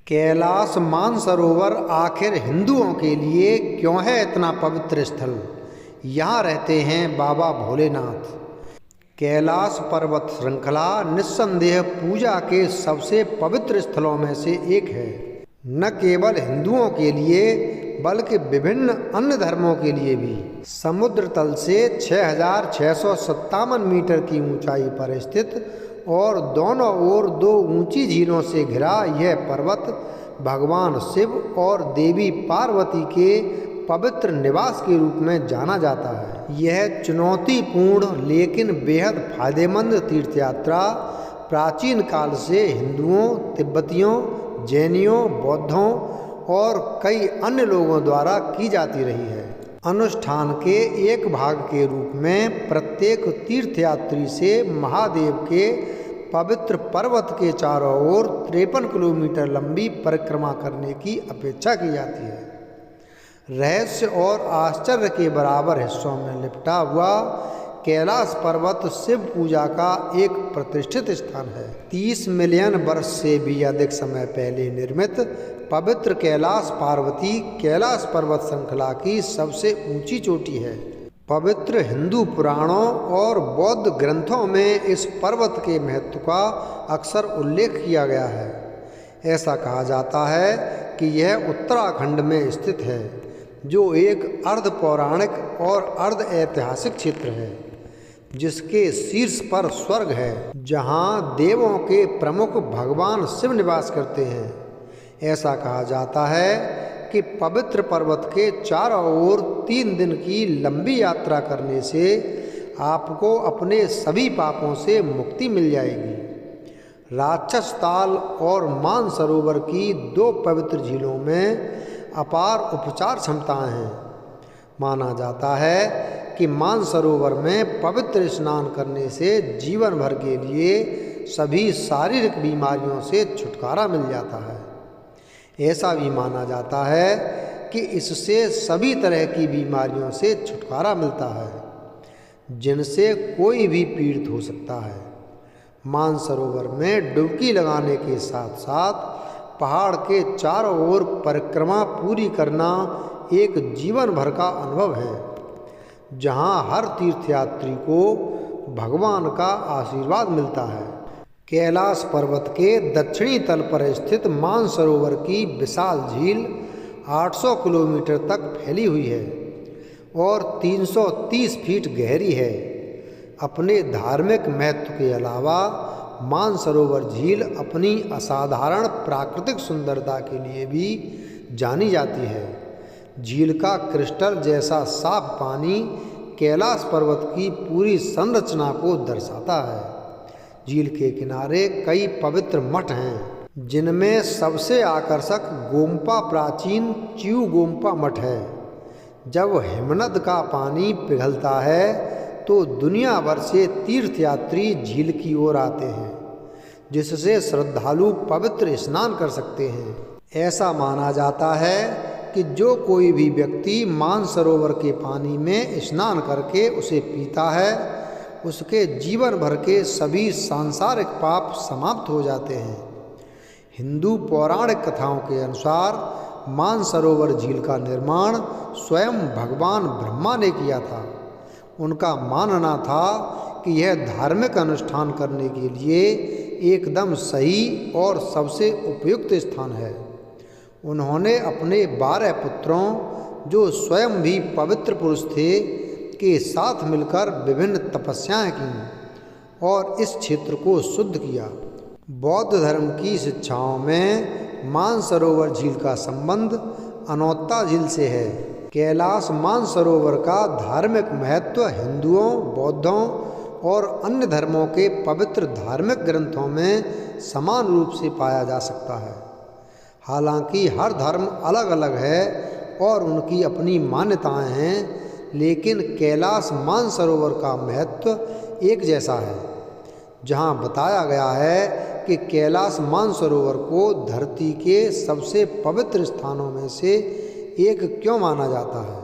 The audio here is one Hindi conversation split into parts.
कैलाश मानसरोवर आखिर हिंदुओं के लिए क्यों है इतना पवित्र स्थल? यहाँ रहते हैं बाबा भोलेनाथ। कैलाश पर्वत श्रृंखला निस्संदेह पूजा के सबसे पवित्र स्थलों में से एक है। न केवल हिंदुओं के लिए बल्कि विभिन्न अन्य धर्मों के लिए भी। समुद्र तल से 6,657 मीटर की ऊंचाई पर स्थित और दोनों ओर दो ऊंची झीलों से घिरा यह पर्वत भगवान शिव और देवी पार्वती के पवित्र निवास के रूप में जाना जाता है। यह चुनौतीपूर्ण लेकिन बेहद फायदेमंद तीर्थयात्रा प्राचीन काल से हिंदुओं, तिब्बतियों, जैनियों, बौद्धों और कई अन्य लोगों द्वारा की जाती रही है। अनुष्ठान के एक भाग के रूप में प्रत्येक तीर्थयात्री से महादेव के पवित्र पर्वत के चारों ओर 53 किलोमीटर लंबी परिक्रमा करने की अपेक्षा की जाती है। रहस्य और आश्चर्य के बराबर हिस्सों में लिपटा हुआ कैलाश पर्वत शिव पूजा का एक प्रतिष्ठित स्थान है। 30 मिलियन वर्ष से भी अधिक समय पहले निर्मित पवित्र कैलाश पार्वती कैलाश पर्वत श्रृंखला की सबसे ऊंची चोटी है। पवित्र हिंदू पुराणों और बौद्ध ग्रंथों में इस पर्वत के महत्व का अक्सर उल्लेख किया गया है। ऐसा कहा जाता है कि यह उत्तराखंड में स्थित है, जो एक अर्ध पौराणिक और अर्ध ऐतिहासिक क्षेत्र है, जिसके शीर्ष पर स्वर्ग है, जहाँ देवों के प्रमुख भगवान शिव निवास करते हैं। ऐसा कहा जाता है कि पवित्र पर्वत के चारों ओर 3 दिन की लंबी यात्रा करने से आपको अपने सभी पापों से मुक्ति मिल जाएगी। राक्षस ताल और मानसरोवर की 2 पवित्र झीलों में अपार उपचार क्षमताएं हैं। माना जाता है कि मानसरोवर में पवित्र स्नान करने से जीवन भर के लिए सभी शारीरिक बीमारियों से छुटकारा मिल जाता है। ऐसा भी माना जाता है कि इससे सभी तरह की बीमारियों से छुटकारा मिलता है, जिनसे कोई भी पीड़ित हो सकता है। मानसरोवर में डुबकी लगाने के साथ साथ पहाड़ के चारों ओर परिक्रमा पूरी करना एक जीवन भर का अनुभव है, जहां हर तीर्थयात्री को भगवान का आशीर्वाद मिलता है। कैलाश पर्वत के दक्षिणी तल पर स्थित मानसरोवर की विशाल झील 800 किलोमीटर तक फैली हुई है और 330 फीट गहरी है। अपने धार्मिक महत्व के अलावा मानसरोवर झील अपनी असाधारण प्राकृतिक सुंदरता के लिए भी जानी जाती है। झील का क्रिस्टल जैसा साफ पानी कैलाश पर्वत की पूरी संरचना को दर्शाता है। झील के किनारे कई पवित्र मठ हैं, जिनमें सबसे आकर्षक गोम्पा प्राचीन च्यू गोम्पा मठ है। जब हिमनद का पानी पिघलता है तो दुनिया भर से तीर्थयात्री झील की ओर आते हैं, जिससे श्रद्धालु पवित्र स्नान कर सकते हैं। ऐसा माना जाता है कि जो कोई भी व्यक्ति मानसरोवर के पानी में स्नान करके उसे पीता है, उसके जीवन भर के सभी सांसारिक पाप समाप्त हो जाते हैं। हिंदू पौराणिक कथाओं के अनुसार मानसरोवर झील का निर्माण स्वयं भगवान ब्रह्मा ने किया था। उनका मानना था कि यह धार्मिक अनुष्ठान करने के लिए एकदम सही और सबसे उपयुक्त स्थान है। उन्होंने अपने 12 पुत्रों, जो स्वयं भी पवित्र पुरुष थे, के साथ मिलकर विभिन्न तपस्याएं की और इस क्षेत्र को शुद्ध किया। बौद्ध धर्म की शिक्षाओं में मानसरोवर झील का संबंध अनौता झील से है। कैलाश मानसरोवर का धार्मिक महत्व हिंदुओं, बौद्धों और अन्य धर्मों के पवित्र धार्मिक ग्रंथों में समान रूप से पाया जा सकता है। हालांकि हर धर्म अलग अलग है और उनकी अपनी मान्यताएं हैं, लेकिन कैलाश मानसरोवर का महत्व एक जैसा है। जहां बताया गया है कि कैलाश मानसरोवर को धरती के सबसे पवित्र स्थानों में से एक क्यों माना जाता है।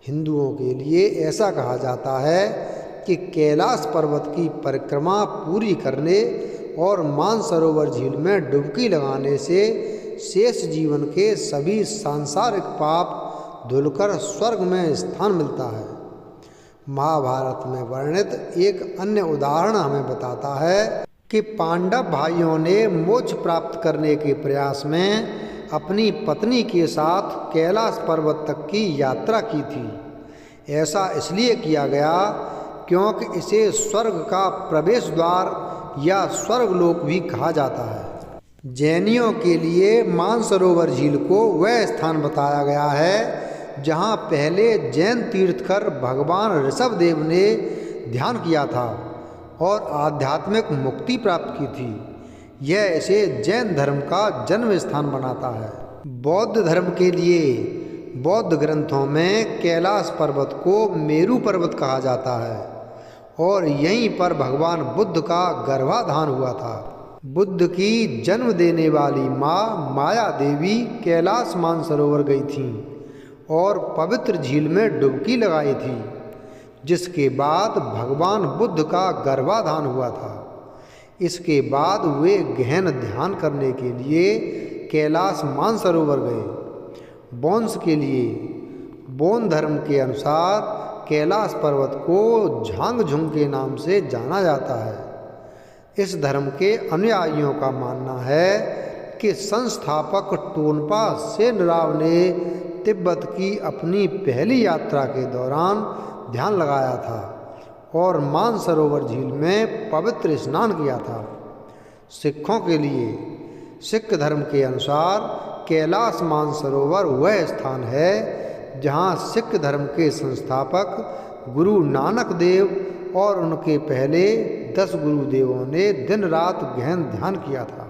हिंदुओं के लिए ऐसा कहा जाता है कि कैलाश पर्वत की परिक्रमा पूरी करने और मानसरोवर झील में डुबकी लगाने से शेष जीवन के सभी सांसारिक पाप धुलकर स्वर्ग में स्थान मिलता है। महाभारत में वर्णित एक अन्य उदाहरण हमें बताता है कि पांडव भाइयों ने मोक्ष प्राप्त करने के प्रयास में अपनी पत्नी के साथ कैलाश पर्वत तक की यात्रा की थी। ऐसा इसलिए किया गया क्योंकि इसे स्वर्ग का प्रवेश द्वार या स्वर्गलोक भी कहा जाता है। जैनियों के लिए मानसरोवर झील को वह स्थान बताया गया है जहाँ पहले जैन तीर्थकर भगवान ऋषभदेव ने ध्यान किया था और आध्यात्मिक मुक्ति प्राप्त की थी। यह इसे जैन धर्म का जन्म स्थान बनाता है। बौद्ध धर्म के लिए बौद्ध ग्रंथों में कैलाश पर्वत को मेरु पर्वत कहा जाता है और यहीं पर भगवान बुद्ध का गर्भाधान हुआ था। बुद्ध की जन्म देने वाली माँ माया देवी कैलाश मानसरोवर गई थीं और पवित्र झील में डुबकी लगाई थी, जिसके बाद भगवान बुद्ध का गर्भाधान हुआ था। इसके बाद वे गहन ध्यान करने के लिए कैलाश मानसरोवर गए। बोन्स के लिए बोन धर्म के अनुसार कैलाश पर्वत को झांगझुंग के नाम से जाना जाता है। इस धर्म के अनुयायियों का मानना है कि संस्थापक टोन्पा सेनराव ने तिब्बत की अपनी पहली यात्रा के दौरान ध्यान लगाया था और मानसरोवर झील में पवित्र स्नान किया था। सिखों के लिए सिख धर्म के अनुसार कैलाश मानसरोवर वह स्थान है जहाँ सिख धर्म के संस्थापक गुरु नानक देव और उनके पहले 10 गुरुदेवों ने दिन रात गहन ध्यान किया था।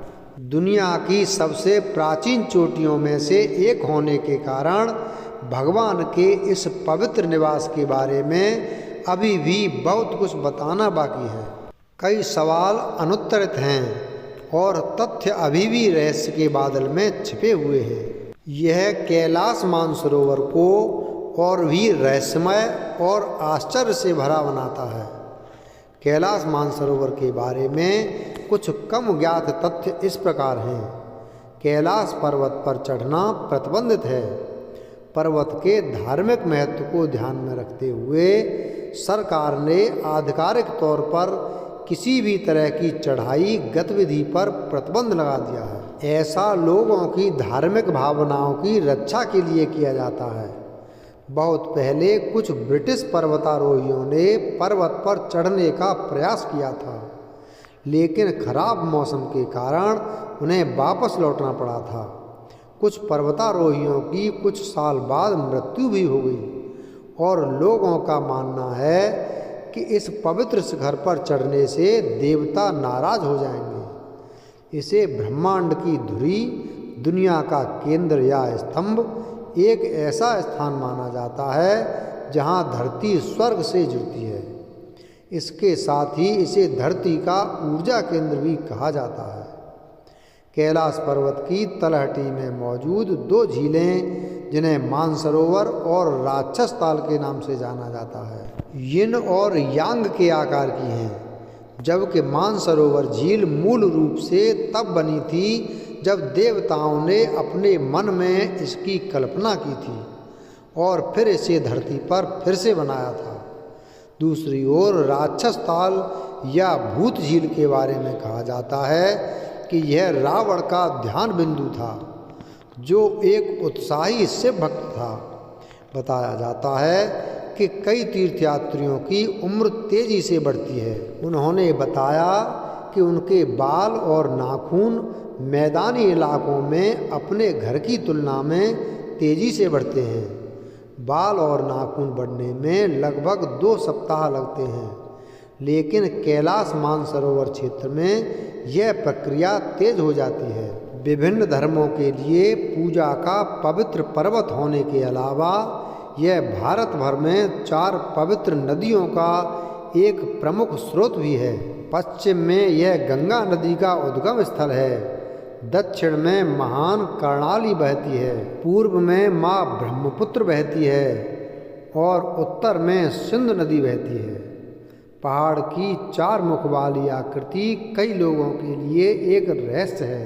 दुनिया की सबसे प्राचीन चोटियों में से एक होने के कारण भगवान के इस पवित्र निवास के बारे में अभी भी बहुत कुछ बताना बाकी है। कई सवाल अनुत्तरित हैं और तथ्य अभी भी रहस्य के बादल में छिपे हुए हैं। यह कैलाश मानसरोवर को और भी रहस्यमय और आश्चर्य से भरा बनाता है। कैलाश मानसरोवर के बारे में कुछ कम ज्ञात तथ्य इस प्रकार हैं। कैलाश पर्वत पर चढ़ना प्रतिबंधित है। पर्वत के धार्मिक महत्व को ध्यान में रखते हुए सरकार ने आधिकारिक तौर पर किसी भी तरह की चढ़ाई गतिविधि पर प्रतिबंध लगा दिया है। ऐसा लोगों की धार्मिक भावनाओं की रक्षा के लिए किया जाता है। बहुत पहले कुछ ब्रिटिश पर्वतारोहियों ने पर्वत पर चढ़ने का प्रयास किया था, लेकिन खराब मौसम के कारण उन्हें वापस लौटना पड़ा था। कुछ पर्वतारोहियों की कुछ साल बाद मृत्यु भी हो गई और लोगों का मानना है कि इस पवित्र शिखर पर चढ़ने से देवता नाराज हो जाएंगे। इसे ब्रह्मांड की धुरी, दुनिया का केंद्र या स्तंभ, एक ऐसा स्थान माना जाता है जहां धरती स्वर्ग से जुड़ती है। इसके साथ ही इसे धरती का ऊर्जा केंद्र भी कहा जाता है। कैलाश पर्वत की तलहटी में मौजूद 2 झीलें, जिन्हें मानसरोवर और राक्षस ताल के नाम से जाना जाता है, यिन और यांग के आकार की हैं, जबकि मानसरोवर झील मूल रूप से तब बनी थी जब देवताओं ने अपने मन में इसकी कल्पना की थी और फिर इसे धरती पर फिर से बनाया था। दूसरी ओर राक्षस ताल या भूत झील के बारे में कहा जाता है कि यह रावण का ध्यान बिंदु था, जो एक उत्साही शिव भक्त था। बताया जाता है कि कई तीर्थयात्रियों की उम्र तेजी से बढ़ती है। उन्होंने बताया कि उनके बाल और नाखून मैदानी इलाकों में अपने घर की तुलना में तेजी से बढ़ते हैं। बाल और नाखून बढ़ने में लगभग 2 सप्ताह लगते हैं, लेकिन कैलाश मानसरोवर क्षेत्र में यह प्रक्रिया तेज हो जाती है। विभिन्न धर्मों के लिए पूजा का पवित्र पर्वत होने के अलावा यह भारत भर में 4 पवित्र नदियों का एक प्रमुख स्रोत भी है। पश्चिम में यह गंगा नदी का उद्गम स्थल है, दक्षिण में महान कर्णाली बहती है, पूर्व में माँ ब्रह्मपुत्र बहती है और उत्तर में सिंधु नदी बहती है। पहाड़ की 4 मुख वाली आकृति कई लोगों के लिए एक रहस्य है।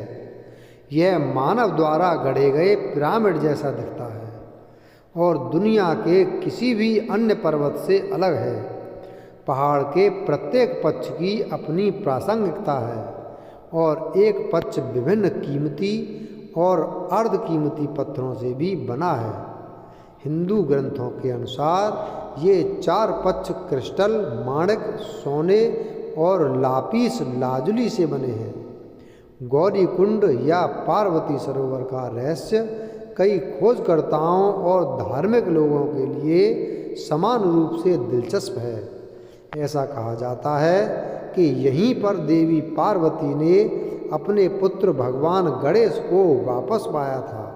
यह मानव द्वारा गढ़े गए पिरामिड जैसा दिखता है और दुनिया के किसी भी अन्य पर्वत से अलग है। पहाड़ के प्रत्येक पक्ष की अपनी प्रासंगिकता है और एक पक्ष विभिन्न कीमती और अर्ध कीमती पत्थरों से भी बना है। हिंदू ग्रंथों के अनुसार ये 4 पक्ष क्रिस्टल, माणिक, सोने और लापीस लाजुली से बने हैं। गौरी कुंड या पार्वती सरोवर का रहस्य कई खोजकर्ताओं और धार्मिक लोगों के लिए समान रूप से दिलचस्प है। ऐसा कहा जाता है कि यहीं पर देवी पार्वती ने अपने पुत्र भगवान गणेश को वापस पाया था।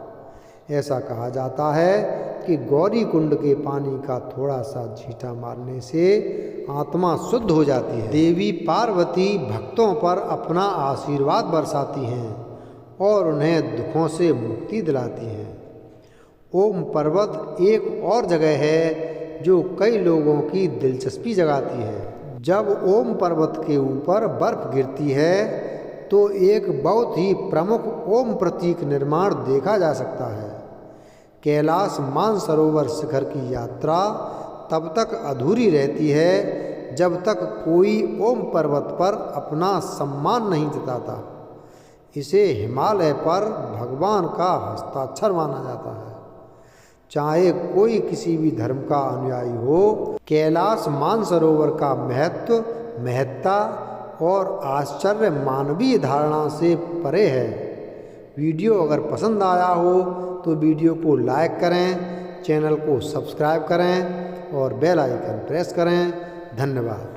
ऐसा कहा जाता है कि गौरी कुंड के पानी का थोड़ा सा छींटा मारने से आत्मा शुद्ध हो जाती है। देवी पार्वती भक्तों पर अपना आशीर्वाद बरसाती हैं और उन्हें दुखों से मुक्ति दिलाती हैं। ओम पर्वत एक और जगह है जो कई लोगों की दिलचस्पी जगाती है। जब ओम पर्वत के ऊपर बर्फ गिरती है तो एक बहुत ही प्रमुख ओम प्रतीक निर्माण देखा जा सकता है। कैलाश मानसरोवर शिखर की यात्रा तब तक अधूरी रहती है जब तक कोई ओम पर्वत पर अपना सम्मान नहीं जताता। इसे हिमालय पर भगवान का हस्ताक्षर माना जाता है। चाहे कोई किसी भी धर्म का अनुयायी हो, कैलाश मानसरोवर का महत्व, महत्ता और आश्चर्य मानवीय धारणा से परे है। वीडियो अगर पसंद आया हो तो वीडियो को लाइक करें, चैनल को सब्सक्राइब करें और बेल आइकन प्रेस करें। धन्यवाद।